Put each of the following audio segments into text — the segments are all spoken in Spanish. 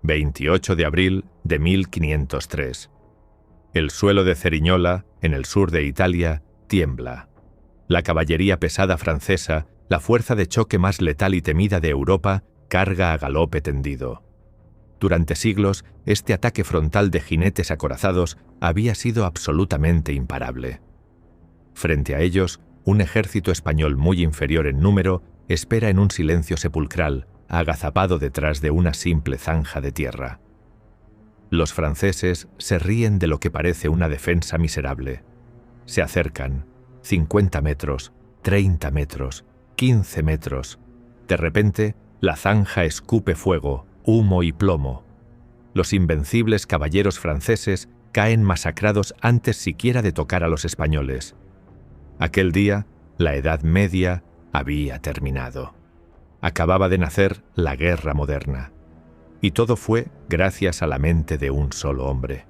28 de abril de 1503. El suelo de Cerignola, en el sur de Italia, tiembla. La caballería pesada francesa, la fuerza de choque más letal y temida de Europa, carga a galope tendido. Durante siglos, este ataque frontal de jinetes acorazados había sido absolutamente imparable. Frente a ellos, un ejército español muy inferior en número espera en un silencio sepulcral, agazapado detrás de una simple zanja de tierra. Los franceses se ríen de lo que parece una defensa miserable. Se acercan, 50 metros, 30 metros, 15 metros. De repente, la zanja escupe fuego, humo y plomo. Los invencibles caballeros franceses caen masacrados antes siquiera de tocar a los españoles. Aquel día, la Edad Media había terminado. Acababa de nacer la guerra moderna. Y todo fue gracias a la mente de un solo hombre.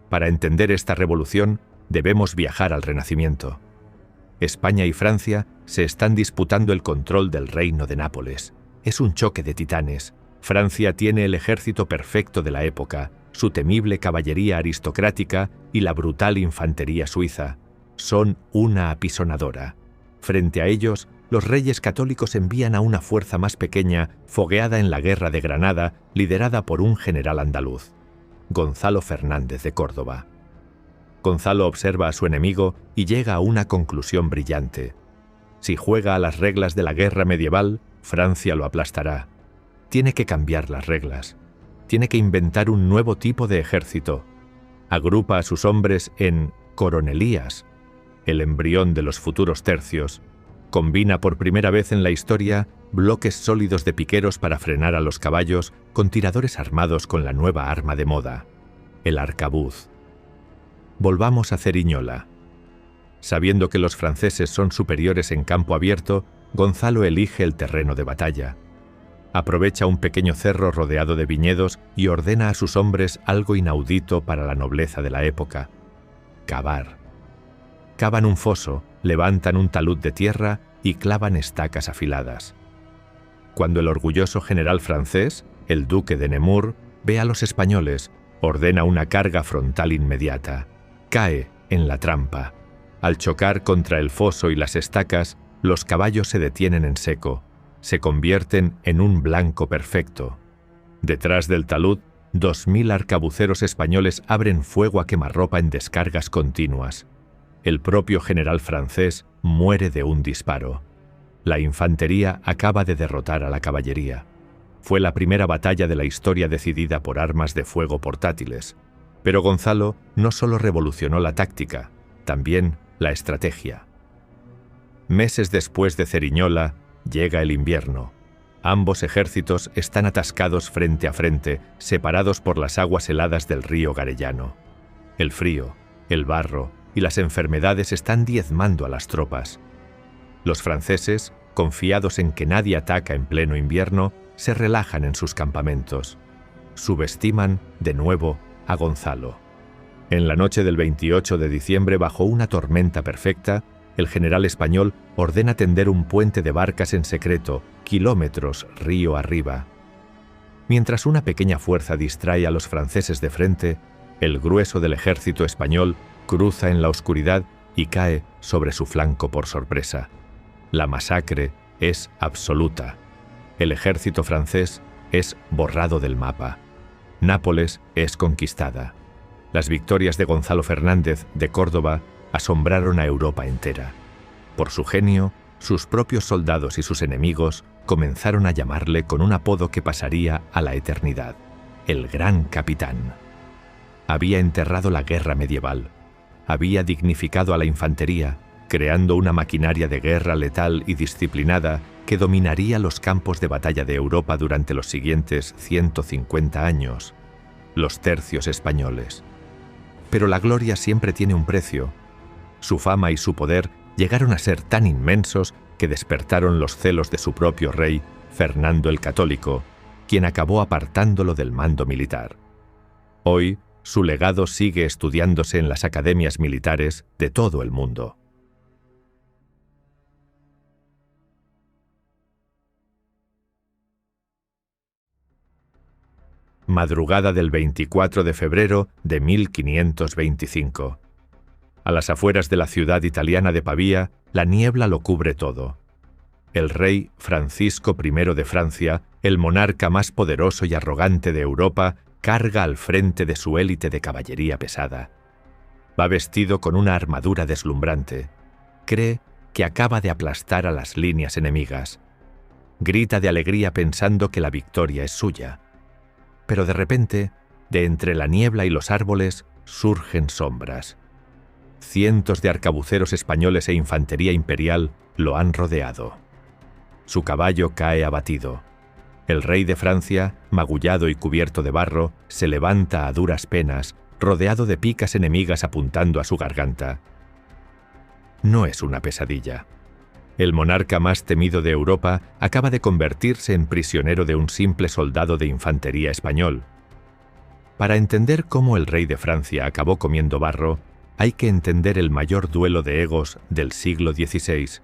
Para entender esta revolución, debemos viajar al Renacimiento. España y Francia se están disputando el control del reino de Nápoles. Es un choque de titanes. Francia tiene el ejército perfecto de la época, su temible caballería aristocrática y la brutal infantería suiza. Son una apisonadora. Frente a ellos, los reyes católicos envían a una fuerza más pequeña, fogueada en la Guerra de Granada, liderada por un general andaluz, Gonzalo Fernández de Córdoba. Gonzalo observa a su enemigo y llega a una conclusión brillante. Si juega a las reglas de la guerra medieval, Francia lo aplastará. Tiene que cambiar las reglas. Tiene que inventar un nuevo tipo de ejército. Agrupa a sus hombres en coronelías, el embrión de los futuros tercios. Combina por primera vez en la historia bloques sólidos de piqueros para frenar a los caballos con tiradores armados con la nueva arma de moda, el arcabuz. Volvamos a Cerignola. Sabiendo que los franceses son superiores en campo abierto, Gonzalo elige el terreno de batalla. Aprovecha un pequeño cerro rodeado de viñedos y ordena a sus hombres algo inaudito para la nobleza de la época: cavar. Cavan un foso, levantan un talud de tierra y clavan estacas afiladas. Cuando el orgulloso general francés, el duque de Nemours, ve a los españoles, ordena una carga frontal inmediata. Cae en la trampa. Al chocar contra el foso y las estacas, los caballos se detienen en seco. Se convierten en un blanco perfecto. Detrás del talud, 2000 arcabuceros españoles abren fuego a quemarropa en descargas continuas. El propio general francés muere de un disparo. La infantería acaba de derrotar a la caballería. Fue la primera batalla de la historia decidida por armas de fuego portátiles. Pero Gonzalo no solo revolucionó la táctica, también la estrategia. Meses después de Cerignola, llega el invierno. Ambos ejércitos están atascados frente a frente, separados por las aguas heladas del río Garellano. El frío, el barro y las enfermedades están diezmando a las tropas. Los franceses, confiados en que nadie ataca en pleno invierno, se relajan en sus campamentos. Subestiman, de nuevo, a Gonzalo. En la noche del 28 de diciembre, bajo una tormenta perfecta, el general español ordena tender un puente de barcas en secreto, kilómetros río arriba. Mientras una pequeña fuerza distrae a los franceses de frente, el grueso del ejército español cruza en la oscuridad y cae sobre su flanco por sorpresa. La masacre es absoluta. El ejército francés es borrado del mapa. Nápoles es conquistada. Las victorias de Gonzalo Fernández de Córdoba asombraron a Europa entera. Por su genio, sus propios soldados y sus enemigos comenzaron a llamarle con un apodo que pasaría a la eternidad: el Gran Capitán. Había enterrado la guerra medieval. Había dignificado a la infantería, creando una maquinaria de guerra letal y disciplinada que dominaría los campos de batalla de Europa durante los siguientes 150 años, los tercios españoles. Pero la gloria siempre tiene un precio. Su fama y su poder llegaron a ser tan inmensos que despertaron los celos de su propio rey, Fernando el Católico, quien acabó apartándolo del mando militar. Hoy, su legado sigue estudiándose en las academias militares de todo el mundo. madrugada del 24 de febrero de 1525. A las afueras de la ciudad italiana de Pavía, la niebla lo cubre todo. El rey Francisco I de Francia, el monarca más poderoso y arrogante de Europa, carga al frente de su élite de caballería pesada. Va vestido con una armadura deslumbrante. Cree que acaba de aplastar a las líneas enemigas. Grita de alegría pensando que la victoria es suya. Pero de repente, de entre la niebla y los árboles, surgen sombras. Cientos de arcabuceros españoles e infantería imperial lo han rodeado. Su caballo cae abatido. El rey de Francia, magullado y cubierto de barro, se levanta a duras penas, rodeado de picas enemigas apuntando a su garganta. No es una pesadilla. El monarca más temido de Europa acaba de convertirse en prisionero de un simple soldado de infantería español. Para entender cómo el rey de Francia acabó comiendo barro, hay que entender el mayor duelo de egos del siglo XVI.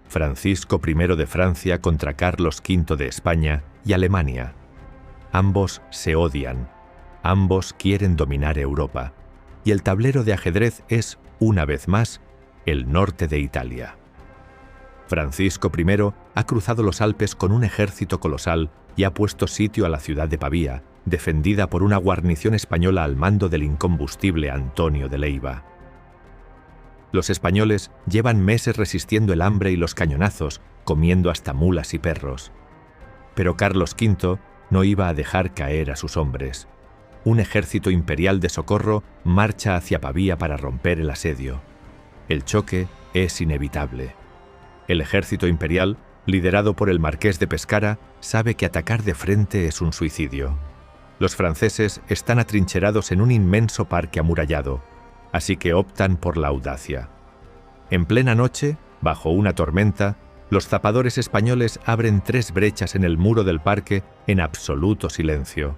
Francisco I de Francia contra Carlos V de España y Alemania. Ambos se odian, ambos quieren dominar Europa, y el tablero de ajedrez es, una vez más, el norte de Italia. Francisco I ha cruzado los Alpes con un ejército colosal y ha puesto sitio a la ciudad de Pavía, defendida por una guarnición española al mando del incombustible Antonio de Leiva. Los españoles llevan meses resistiendo el hambre y los cañonazos, comiendo hasta mulas y perros. Pero Carlos V no iba a dejar caer a sus hombres. Un ejército imperial de socorro marcha hacia Pavía para romper el asedio. El choque es inevitable. El ejército imperial, liderado por el marqués de Pescara, sabe que atacar de frente es un suicidio. Los franceses están atrincherados en un inmenso parque amurallado, así que optan por la audacia. En plena noche, bajo una tormenta, los zapadores españoles abren 3 brechas en el muro del parque en absoluto silencio.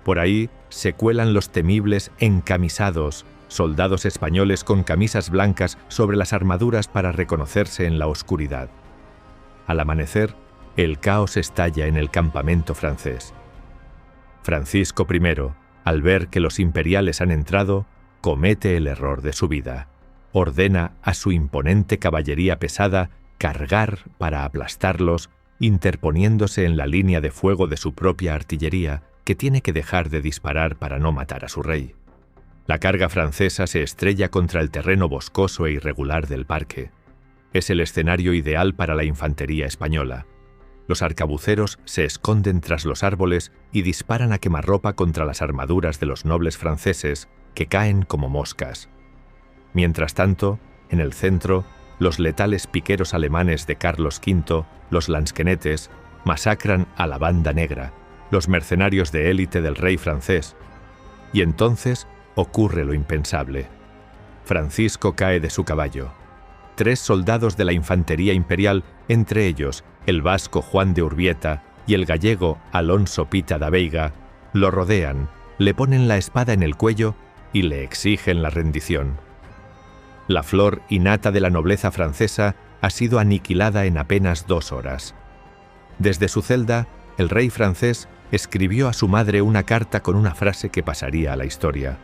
Por ahí se cuelan los temibles encamisados, soldados españoles con camisas blancas sobre las armaduras para reconocerse en la oscuridad. Al amanecer, el caos estalla en el campamento francés. Francisco I, al ver que los imperiales han entrado, comete el error de su vida. Ordena a su imponente caballería pesada cargar para aplastarlos, interponiéndose en la línea de fuego de su propia artillería, que tiene que dejar de disparar para no matar a su rey. La carga francesa se estrella contra el terreno boscoso e irregular del parque. Es el escenario ideal para la infantería española. Los arcabuceros se esconden tras los árboles y disparan a quemarropa contra las armaduras de los nobles franceses, que caen como moscas. Mientras tanto, en el centro, los letales piqueros alemanes de Carlos V, los lansquenetes, masacran a la Banda Negra, los mercenarios de élite del rey francés. Y entonces ocurre lo impensable. Francisco cae de su caballo. 3 soldados de la infantería imperial, entre ellos el vasco Juan de Urbieta y el gallego Alonso Pita da Veiga, lo rodean, le ponen la espada en el cuello y le exigen la rendición. La flor innata de la nobleza francesa ha sido aniquilada en apenas 2 horas. Desde su celda, el rey francés escribió a su madre una carta con una frase que pasaría a la historia.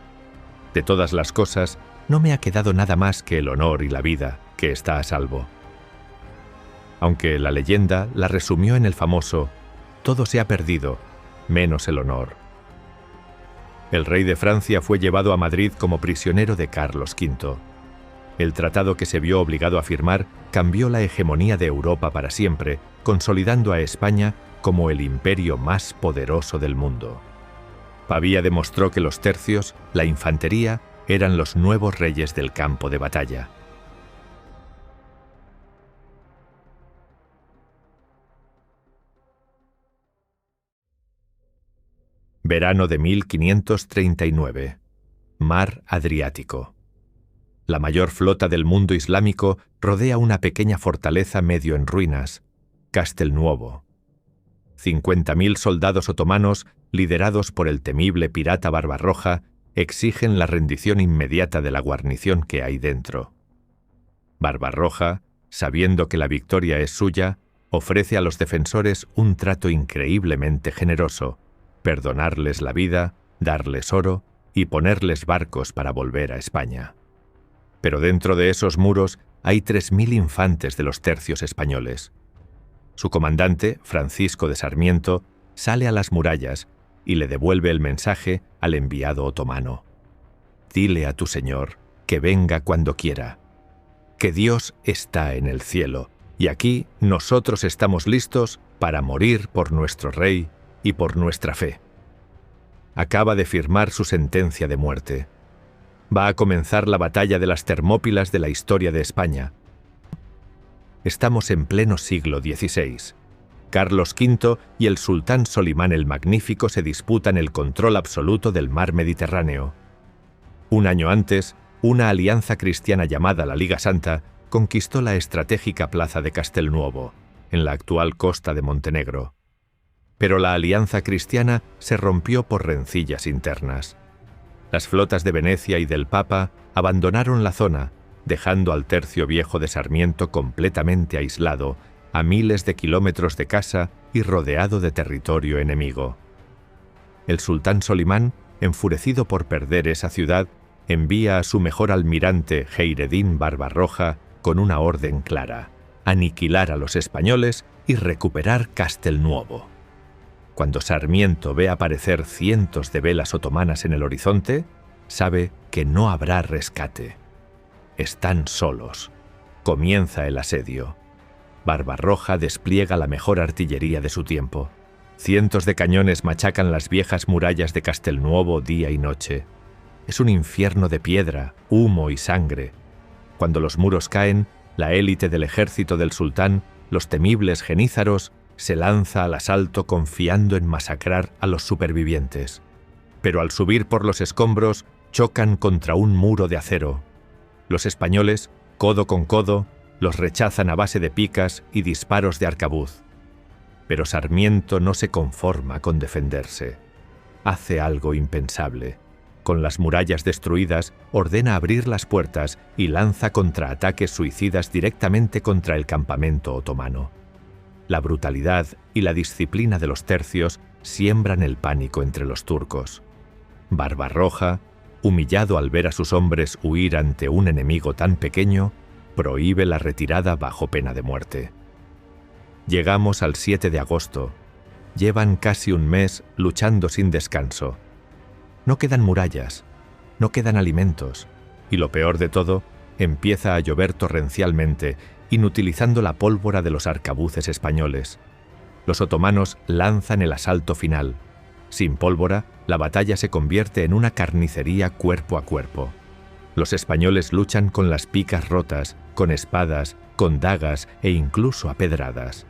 De todas las cosas, no me ha quedado nada más que el honor y la vida, que está a salvo. Aunque la leyenda la resumió en el famoso «Todo se ha perdido, menos el honor». El rey de Francia fue llevado a Madrid como prisionero de Carlos V. El tratado que se vio obligado a firmar cambió la hegemonía de Europa para siempre, consolidando a España como el imperio más poderoso del mundo. Pavía demostró que los tercios, la infantería, eran los nuevos reyes del campo de batalla. Verano de 1539. Mar Adriático. La mayor flota del mundo islámico rodea una pequeña fortaleza medio en ruinas, Castelnuovo. 50.000 soldados otomanos, liderados por el temible pirata Barbarroja, exigen la rendición inmediata de la guarnición que hay dentro. Barbarroja, sabiendo que la victoria es suya, ofrece a los defensores un trato increíblemente generoso. perdonarles la vida, darles oro y ponerles barcos para volver a España. Pero dentro de esos muros hay 3.000 infantes de los tercios españoles. Su comandante, Francisco de Sarmiento, sale a las murallas y le devuelve el mensaje al enviado otomano. Dile a tu señor que venga cuando quiera, que Dios está en el cielo y aquí nosotros estamos listos para morir por nuestro rey y por nuestra fe. Acaba de firmar su sentencia de muerte. Va a comenzar la batalla de las Termópilas de la historia de España. Estamos en pleno siglo XVI. Carlos V y el sultán Solimán el Magnífico se disputan el control absoluto del mar Mediterráneo. Un año antes, una alianza cristiana llamada la Liga Santa conquistó la estratégica plaza de Castelnuovo, en la actual costa de Montenegro. Pero la alianza cristiana se rompió por rencillas internas. Las flotas de Venecia y del Papa abandonaron la zona, dejando al Tercio Viejo de Sarmiento completamente aislado, a miles de kilómetros de casa y rodeado de territorio enemigo. El sultán Solimán, enfurecido por perder esa ciudad, envía a su mejor almirante Heiredín Barbarroja con una orden clara: aniquilar a los españoles y recuperar Castelnuovo. Cuando Sarmiento ve aparecer cientos de velas otomanas en el horizonte, sabe que no habrá rescate. Están solos. Comienza el asedio. Barbarroja despliega la mejor artillería de su tiempo. Cientos de cañones machacan las viejas murallas de Castelnuovo día y noche. Es un infierno de piedra, humo y sangre. Cuando los muros caen, la élite del ejército del sultán, los temibles genízaros, se lanza al asalto confiando en masacrar a los supervivientes. Pero al subir por los escombros, chocan contra un muro de acero. Los españoles, codo con codo, los rechazan a base de picas y disparos de arcabuz. Pero Sarmiento no se conforma con defenderse. Hace algo impensable. Con las murallas destruidas, ordena abrir las puertas y lanza contraataques suicidas directamente contra el campamento otomano. La brutalidad y la disciplina de los tercios siembran el pánico entre los turcos. Barbarroja, humillado al ver a sus hombres huir ante un enemigo tan pequeño, prohíbe la retirada bajo pena de muerte. Llegamos al 7 de agosto. Llevan casi un mes luchando sin descanso. No quedan murallas, no quedan alimentos, y lo peor de todo, empieza a llover torrencialmente, inutilizando la pólvora de los arcabuces españoles. Los otomanos lanzan el asalto final. Sin pólvora, la batalla se convierte en una carnicería cuerpo a cuerpo. Los españoles luchan con las picas rotas, con espadas, con dagas e incluso a pedradas.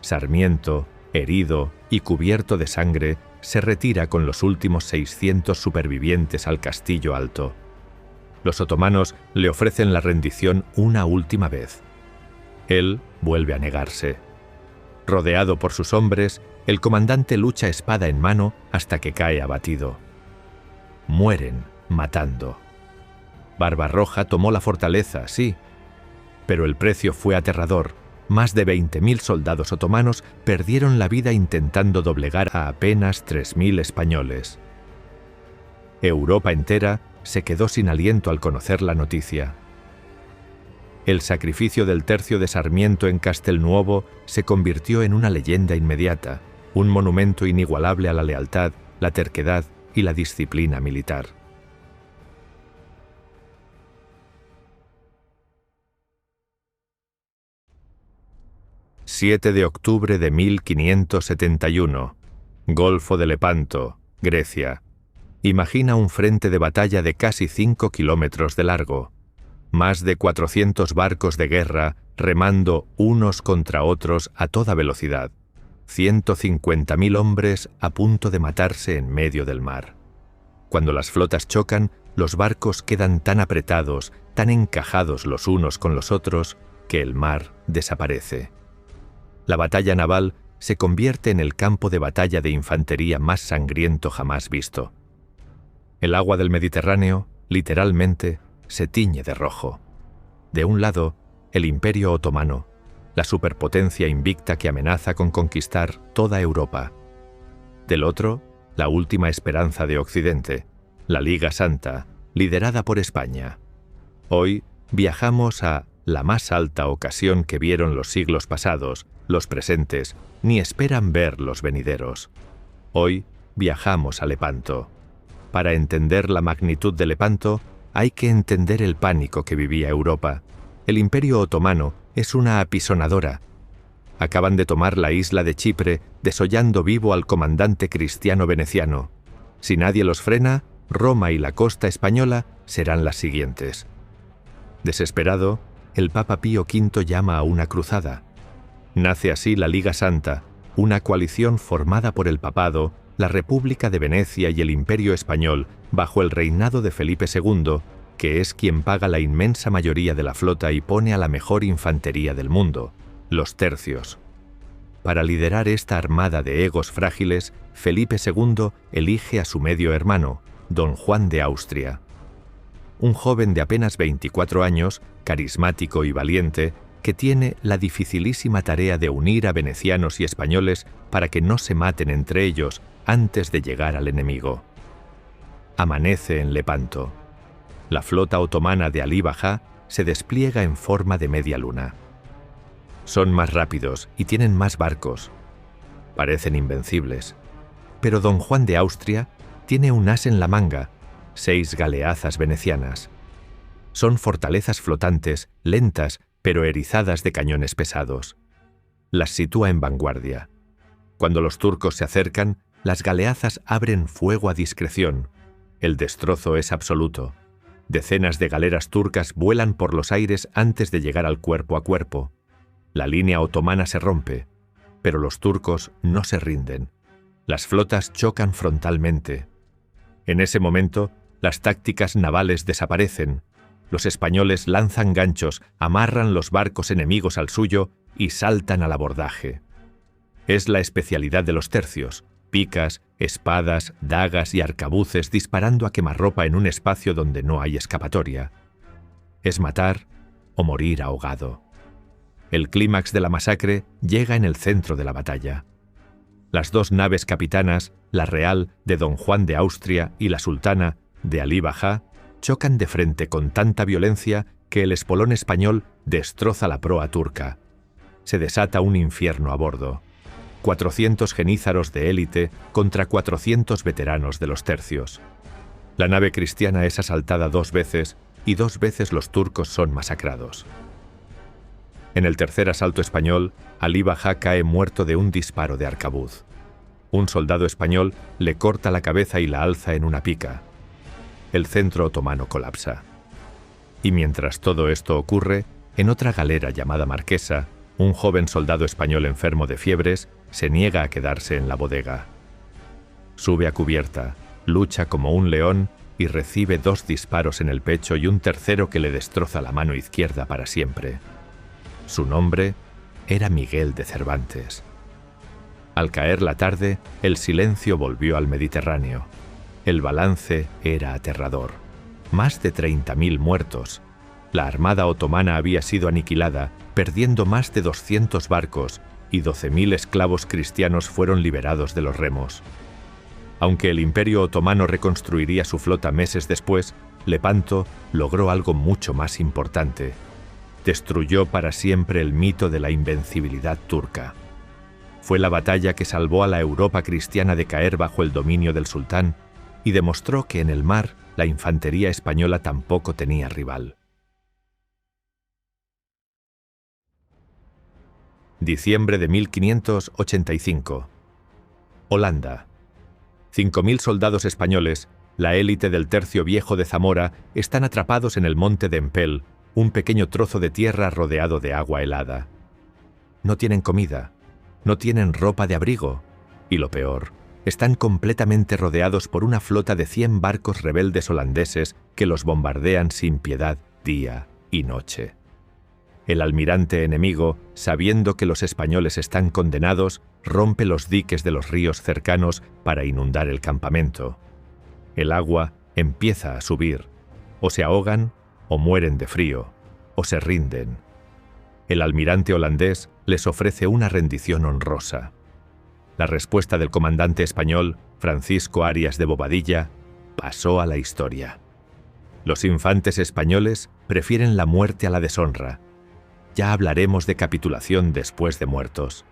Sarmiento, herido y cubierto de sangre, se retira con los últimos 600 supervivientes al Castillo Alto. Los otomanos le ofrecen la rendición una última vez. Él vuelve a negarse. Rodeado por sus hombres, el comandante lucha espada en mano hasta que cae abatido. Mueren matando. Barbarroja tomó la fortaleza, sí, pero el precio fue aterrador. Más de 20.000 soldados otomanos perdieron la vida intentando doblegar a apenas 3.000 españoles. Europa entera se quedó sin aliento al conocer la noticia. El sacrificio del Tercio de Sarmiento en Castelnuovo se convirtió en una leyenda inmediata, un monumento inigualable a la lealtad, la terquedad y la disciplina militar. ...7 de octubre de 1571... Golfo de Lepanto, Grecia. Imagina un frente de batalla de casi 5 kilómetros de largo. Más de 400 barcos de guerra remando unos contra otros a toda velocidad. 150.000 hombres a punto de matarse en medio del mar. Cuando las flotas chocan, los barcos quedan tan apretados, tan encajados los unos con los otros, que el mar desaparece. La batalla naval se convierte en el campo de batalla de infantería más sangriento jamás visto. El agua del Mediterráneo, literalmente, se tiñe de rojo. De un lado, el Imperio Otomano, la superpotencia invicta que amenaza con conquistar toda Europa. Del otro, la última esperanza de Occidente, la Liga Santa, liderada por España. Hoy viajamos a la más alta ocasión que vieron los siglos pasados, los presentes, ni esperan ver los venideros. Hoy viajamos a Lepanto. Para entender la magnitud de Lepanto, hay que entender el pánico que vivía Europa. El Imperio Otomano es una apisonadora. Acaban de tomar la isla de Chipre, desollando vivo al comandante cristiano veneciano. Si nadie los frena, Roma y la costa española serán las siguientes. Desesperado, el Papa Pío V llama a una cruzada. Nace así la Liga Santa, una coalición formada por el Papado, la República de Venecia y el Imperio Español, bajo el reinado de Felipe II, que es quien paga la inmensa mayoría de la flota y pone a la mejor infantería del mundo, los tercios. Para liderar esta armada de egos frágiles, Felipe II elige a su medio hermano, don Juan de Austria. Un joven de apenas 24 años, carismático y valiente, que tiene la dificilísima tarea de unir a venecianos y españoles para que no se maten entre ellos antes de llegar al enemigo. Amanece en Lepanto. La flota otomana de Alí Bajá se despliega en forma de media luna. Son más rápidos y tienen más barcos. Parecen invencibles. Pero don Juan de Austria tiene un as en la manga, 6 galeazas venecianas. Son fortalezas flotantes, lentas, pero erizadas de cañones pesados. Las sitúa en vanguardia. Cuando los turcos se acercan, las galeazas abren fuego a discreción. El destrozo es absoluto. Decenas de galeras turcas vuelan por los aires antes de llegar al cuerpo a cuerpo. La línea otomana se rompe, pero los turcos no se rinden. Las flotas chocan frontalmente. En ese momento, las tácticas navales desaparecen. Los españoles lanzan ganchos, amarran los barcos enemigos al suyo y saltan al abordaje. Es la especialidad de los tercios: picas, espadas, dagas y arcabuces disparando a quemarropa en un espacio donde no hay escapatoria. Es matar o morir ahogado. El clímax de la masacre llega en el centro de la batalla. Las 2 naves capitanas, la Real de don Juan de Austria y la Sultana de Alí Bajá, chocan de frente con tanta violencia que el espolón español destroza la proa turca. Se desata un infierno a bordo. 400 genízaros de élite contra 400 veteranos de los tercios. La nave cristiana es asaltada 2 veces y 2 veces los turcos son masacrados. En el tercer asalto español, Alí Bajá cae muerto de un disparo de arcabuz. Un soldado español le corta la cabeza y la alza en una pica. El centro otomano colapsa. Y mientras todo esto ocurre, en otra galera llamada Marquesa, un joven soldado español enfermo de fiebres se niega a quedarse en la bodega. Sube a cubierta, lucha como un león y recibe 2 disparos en el pecho y un tercero que le destroza la mano izquierda para siempre. Su nombre era Miguel de Cervantes. Al caer la tarde, el silencio volvió al Mediterráneo. El balance era aterrador. Más de 30.000 muertos. La armada otomana había sido aniquilada, perdiendo más de 200 barcos, y 12.000 esclavos cristianos fueron liberados de los remos. Aunque el Imperio Otomano reconstruiría su flota meses después, Lepanto logró algo mucho más importante. Destruyó para siempre el mito de la invencibilidad turca. Fue la batalla que salvó a la Europa cristiana de caer bajo el dominio del sultán y demostró que en el mar la infantería española tampoco tenía rival. Diciembre de 1585. Holanda. 5.000 soldados españoles, la élite del Tercio Viejo de Zamora, están atrapados en el monte de Empel, un pequeño trozo de tierra rodeado de agua helada. No tienen comida, no tienen ropa de abrigo, y lo peor, están completamente rodeados por una flota de 100 barcos rebeldes holandeses que los bombardean sin piedad día y noche. El almirante enemigo, sabiendo que los españoles están condenados, rompe los diques de los ríos cercanos para inundar el campamento. El agua empieza a subir. O se ahogan, o mueren de frío, o se rinden. El almirante holandés les ofrece una rendición honrosa. La respuesta del comandante español Francisco Arias de Bobadilla, pasó a la historia. Los infantes españoles prefieren la muerte a la deshonra. Ya hablaremos de capitulación después de muertos.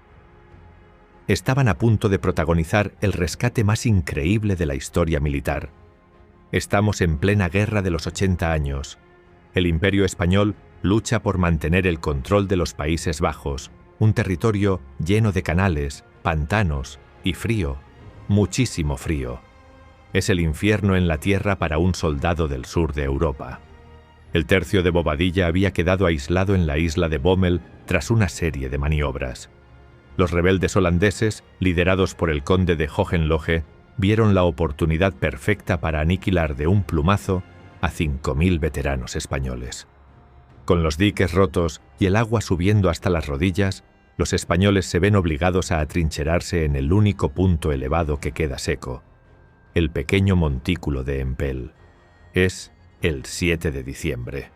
Estaban a punto de protagonizar el rescate más increíble de la historia militar. Estamos en plena guerra de los 80 años. El Imperio español lucha por mantener el control de los Países Bajos, un territorio lleno de canales, pantanos y frío, muchísimo frío. Es el infierno en la tierra para un soldado del sur de Europa. El tercio de Bobadilla había quedado aislado en la isla de Bommel tras una serie de maniobras. Los rebeldes holandeses, liderados por el conde de Hohenlohe, vieron la oportunidad perfecta para aniquilar de un plumazo a 5.000 veteranos españoles. Con los diques rotos y el agua subiendo hasta las rodillas, los españoles se ven obligados a atrincherarse en el único punto elevado que queda seco, el pequeño montículo de Empel. Es el 7 de diciembre.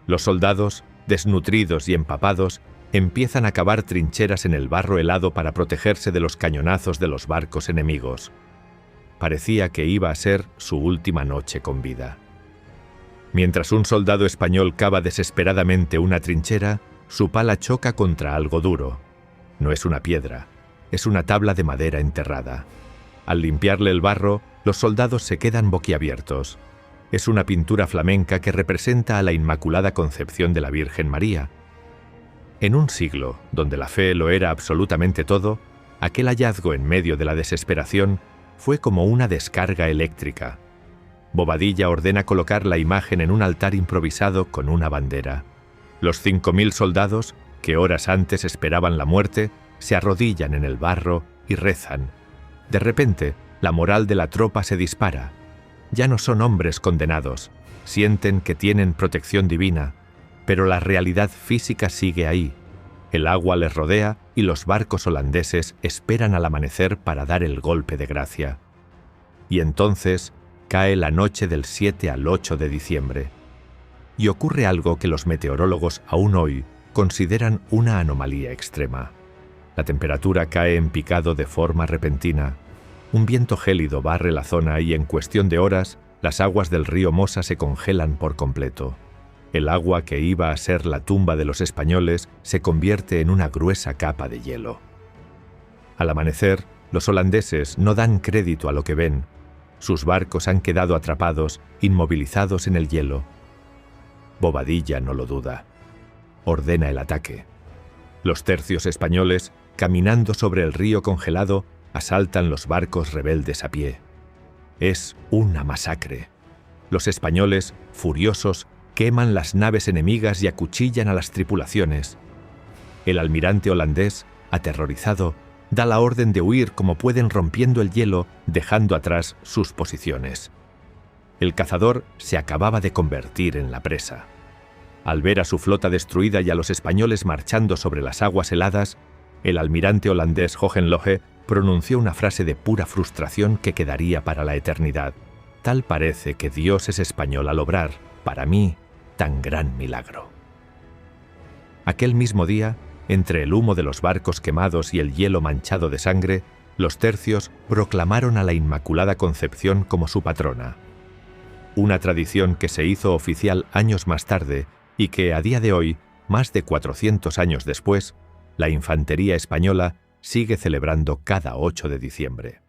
Los soldados, desnutridos y empapados, empiezan a cavar trincheras en el barro helado para protegerse de los cañonazos de los barcos enemigos. Parecía que iba a ser su última noche con vida. Mientras un soldado español cava desesperadamente una trinchera, su pala choca contra algo duro. No es una piedra, es una tabla de madera enterrada. Al limpiarle el barro, los soldados se quedan boquiabiertos. Es una pintura flamenca que representa a la Inmaculada Concepción de la Virgen María. En un siglo donde la fe lo era absolutamente todo, aquel hallazgo en medio de la desesperación fue como una descarga eléctrica. Bobadilla ordena colocar la imagen en un altar improvisado con una bandera. Los 5.000 soldados, que horas antes esperaban la muerte, se arrodillan en el barro y rezan. De repente, la moral de la tropa se dispara. Ya no son hombres condenados, sienten que tienen protección divina, pero la realidad física sigue ahí. El agua les rodea y los barcos holandeses esperan al amanecer para dar el golpe de gracia. Y entonces cae la noche del 7 al 8 de diciembre. Y ocurre algo que los meteorólogos aún hoy consideran una anomalía extrema. La temperatura cae en picado de forma repentina. Un viento gélido barre la zona y en cuestión de horas, las aguas del río Mosa se congelan por completo. El agua que iba a ser la tumba de los españoles se convierte en una gruesa capa de hielo. Al amanecer, los holandeses no dan crédito a lo que ven. Sus barcos han quedado atrapados, inmovilizados en el hielo. Bobadilla no lo duda. Ordena el ataque. Los tercios españoles, caminando sobre el río congelado, asaltan los barcos rebeldes a pie. Es una masacre. Los españoles, furiosos, queman las naves enemigas y acuchillan a las tripulaciones. El almirante holandés, aterrorizado, da la orden de huir como pueden rompiendo el hielo, dejando atrás sus posiciones. El cazador se acababa de convertir en la presa. Al ver a su flota destruida y a los españoles marchando sobre las aguas heladas, el almirante holandés Hohenlohe pronunció una frase de pura frustración que quedaría para la eternidad. Tal parece que Dios es español al obrar, para mí, tan gran milagro. Aquel mismo día, entre el humo de los barcos quemados y el hielo manchado de sangre, los tercios proclamaron a la Inmaculada Concepción como su patrona. Una tradición que se hizo oficial años más tarde y que, a día de hoy, más de 400 años después, la infantería española sigue celebrando cada 8 de diciembre.